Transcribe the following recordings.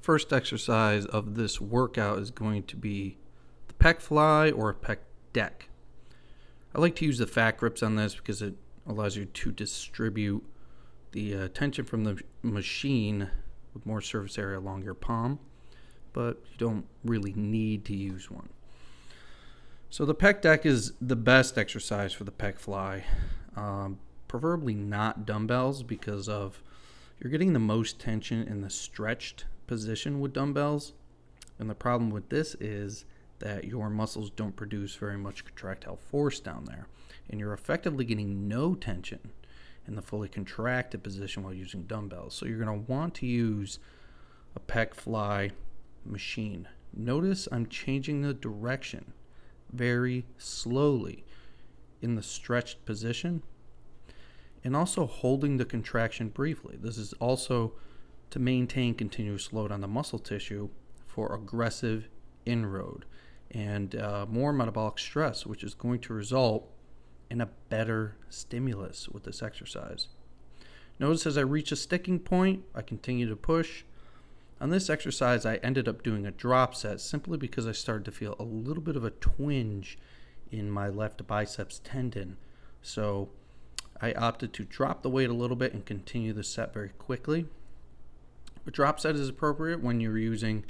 First exercise of this workout is going to be the pec fly or pec deck. I like to use the fat grips on this because it allows you to distribute the tension from the machine with more surface area along your palm, but you don't really need to use one. So the pec deck is the best exercise for the pec fly, preferably not dumbbells, because of you're getting the most tension in the stretched position with dumbbells, and the problem with this is that your muscles don't produce very much contractile force down there, and you're effectively getting no tension in the fully contracted position while using dumbbells. So you're going to want to use a pec fly machine. Notice I'm changing the direction very slowly in the stretched position and also holding the contraction briefly. This is also to maintain continuous load on the muscle tissue for aggressive inroad and more metabolic stress, which is going to result in a better stimulus with this exercise. Notice as I reach a sticking point, I continue to push. On this exercise, I ended up doing a drop set simply because I started to feel a little bit of a twinge in my left biceps tendon. So I opted to drop the weight a little bit and continue the set very quickly. A drop set is appropriate when you're using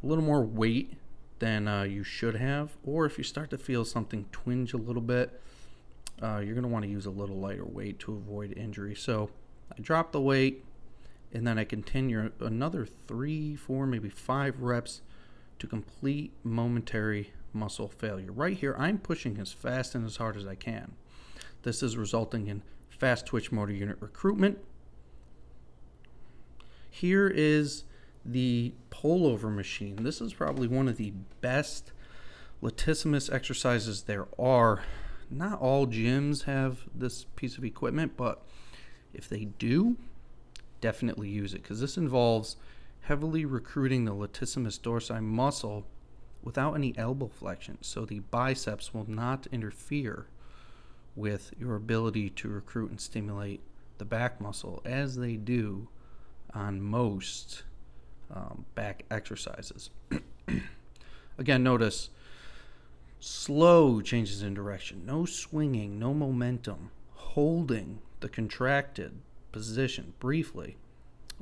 a little more weight than you should have, or if you start to feel something twinge a little bit, you're going to want to use a little lighter weight to avoid injury. So I drop the weight, and then I continue another 3, 4, maybe 5 reps to complete momentary muscle failure. Right here, I'm pushing as fast and as hard as I can. This is resulting in fast twitch motor unit recruitment. Here is the pullover machine. This is probably one of the best latissimus exercises there are. Not all gyms have this piece of equipment, but if they do, definitely use it, because this involves heavily recruiting the latissimus dorsi muscle without any elbow flexion, so the biceps will not interfere with your ability to recruit and stimulate the back muscle as they do on most back exercises. Again, notice slow changes in direction, no swinging, no momentum, holding the contracted position briefly.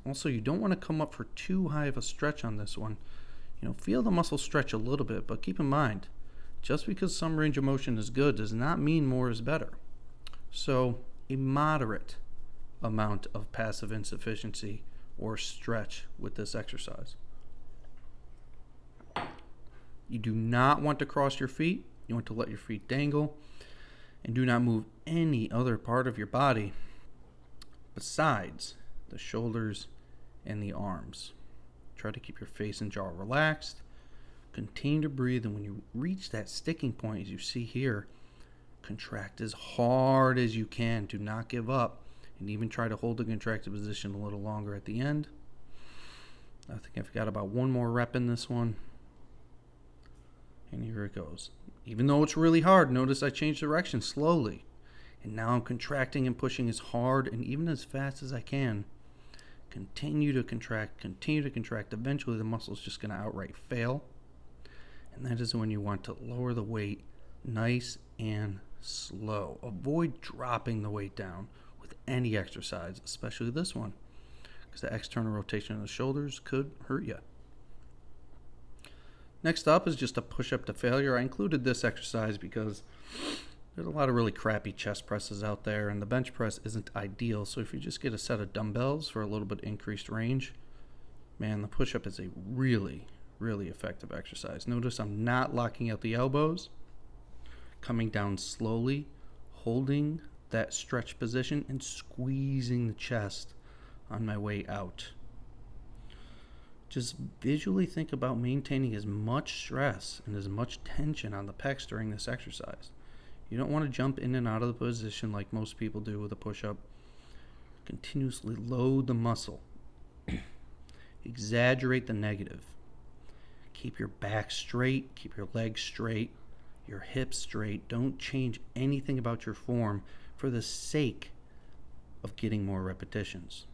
Also, you don't want to come up for too high of a stretch on this one. Feel the muscle stretch a little bit, but keep in mind, just because some range of motion is good does not mean more is better. So a moderate amount of passive insufficiency or stretch with this exercise. You do not want to cross your feet. You want to let your feet dangle, and do not move any other part of your body besides the shoulders and the arms. Try to keep your face and jaw relaxed. Continue to breathe, and when you reach that sticking point, as you see here, contract as hard as you can. Do not give up, and even try to hold the contracted position a little longer at the end. I think I've got about one more rep in this one. And here it goes. Even though it's really hard, notice I changed direction slowly. And now I'm contracting and pushing as hard and even as fast as I can. Continue to contract, continue to contract. Eventually the muscle's just going to outright fail. And that is when you want to lower the weight nice and slow. Avoid dropping the weight down with any exercise, especially this one, because the external rotation of the shoulders could hurt you. Next up is just a push-up to failure. I included this exercise because there's a lot of really crappy chest presses out there, and the bench press isn't ideal. So if you just get a set of dumbbells for a little bit increased range, man, the push-up is a really, really effective exercise. Notice I'm not locking out the elbows, coming down slowly, holding that stretch position, and squeezing the chest on my way out. Just visually think about maintaining as much stress and as much tension on the pecs during this exercise. You don't want to jump in and out of the position like most people do with a push-up. Continuously load the muscle. Exaggerate the negative. Keep your back straight, keep your legs straight, your hips straight. Don't change anything about your form for the sake of getting more repetitions.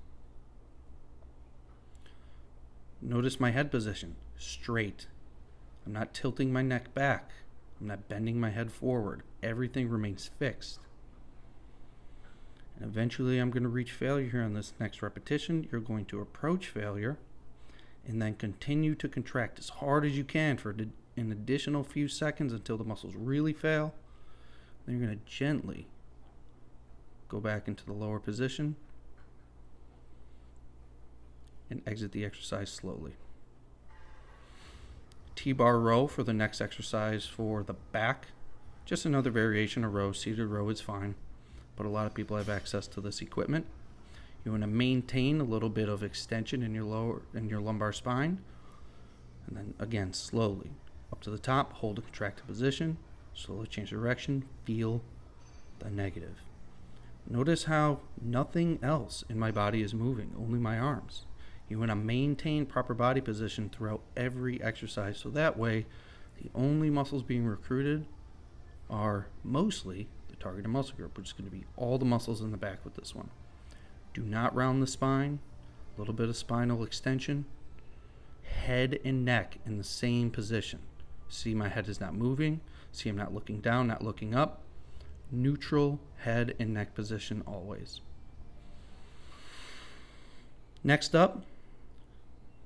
Notice my head position, straight. I'm not tilting my neck back. I'm not bending my head forward. Everything remains fixed. And eventually I'm going to reach failure here on this next repetition. You're going to approach failure and then continue to contract as hard as you can for an additional few seconds until the muscles really fail. Then you're going to gently go back into the lower position and exit the exercise slowly. Tbar row for the next exercise for the back. Just another variation of row. Seated row is fine, but a lot of people have access to this equipment. You want to maintain a little bit of extension in your lumbar spine, and then again slowly up to the top. Hold a contracted position. Slowly change direction. Feel the negative. Notice how nothing else in my body is moving, only my arms. You want to maintain proper body position throughout every exercise, so that way the only muscles being recruited are mostly the targeted muscle group, which is going to be all the muscles in the back with this one. Do not round the spine, a little bit of spinal extension, head and neck in the same position. See, my head is not moving. See, I'm not looking down, not looking up. Neutral head and neck position always. Next up,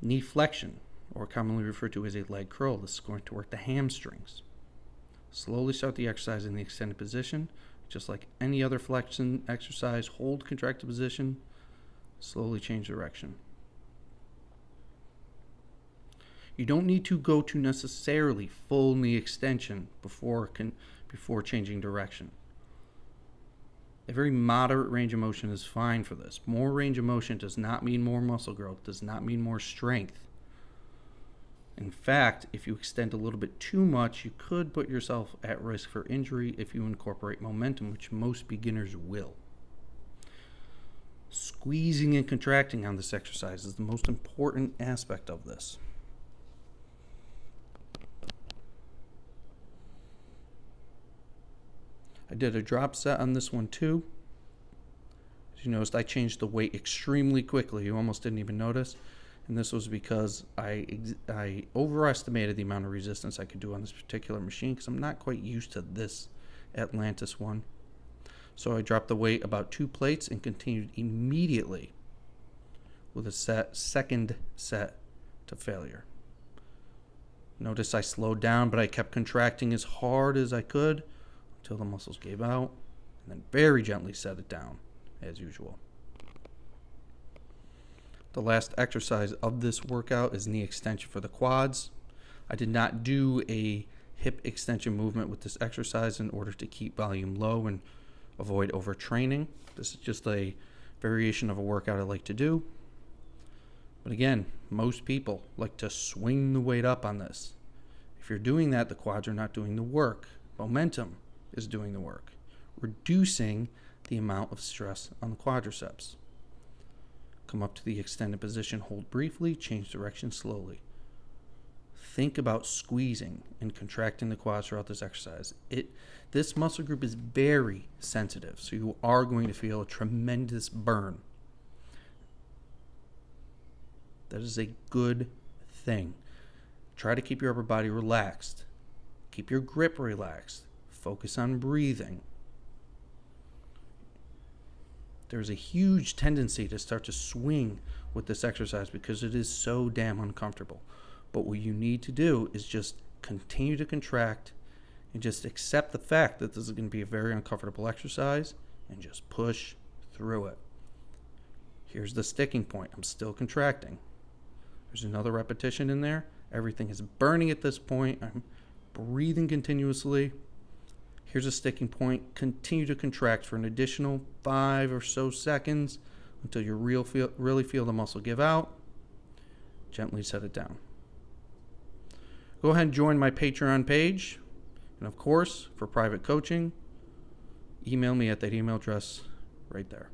knee flexion, or commonly referred to as a leg curl. This is going to work the hamstrings. Slowly start the exercise in the extended position. Just like any other flexion exercise, hold contracted position, slowly change direction. You don't need to go to necessarily full knee extension before changing direction. A very moderate range of motion is fine for this. More range of motion does not mean more muscle growth, does not mean more strength. In fact, if you extend a little bit too much, you could put yourself at risk for injury if you incorporate momentum, which most beginners will. Squeezing and contracting on this exercise is the most important aspect of this. I did a drop set on this one too. As you noticed, I changed the weight extremely quickly. You almost didn't even notice. And this was because I overestimated the amount of resistance I could do on this particular machine because I'm not quite used to this Atlantis one. So I dropped the weight about 2 plates and continued immediately with a second set to failure. Notice I slowed down, but I kept contracting as hard as I could until the muscles gave out, and then very gently set it down, as usual. The last exercise of this workout is knee extension for the quads. I did not do a hip extension movement with this exercise in order to keep volume low and avoid overtraining. This is just a variation of a workout I like to do. But again, most people like to swing the weight up on this. If you're doing that, the quads are not doing the work. Momentum is doing the work, reducing the amount of stress on the quadriceps. Come up to the extended position, hold briefly, change direction slowly. Think about squeezing and contracting the quads throughout this exercise. This muscle group is very sensitive, so you are going to feel a tremendous burn. That is a good thing. Try to keep your upper body relaxed. Keep your grip relaxed. Focus on breathing. There's a huge tendency to start to swing with this exercise because it is so damn uncomfortable. But what you need to do is just continue to contract and just accept the fact that this is going to be a very uncomfortable exercise and just push through it. Here's the sticking point. I'm still contracting. There's another repetition in there. Everything is burning at this point. I'm breathing continuously. Here's a sticking point. Continue to contract for an additional 5 or so seconds until you really feel the muscle give out. Gently set it down. Go ahead and join my Patreon page. And of course, for private coaching, email me at that email address right there.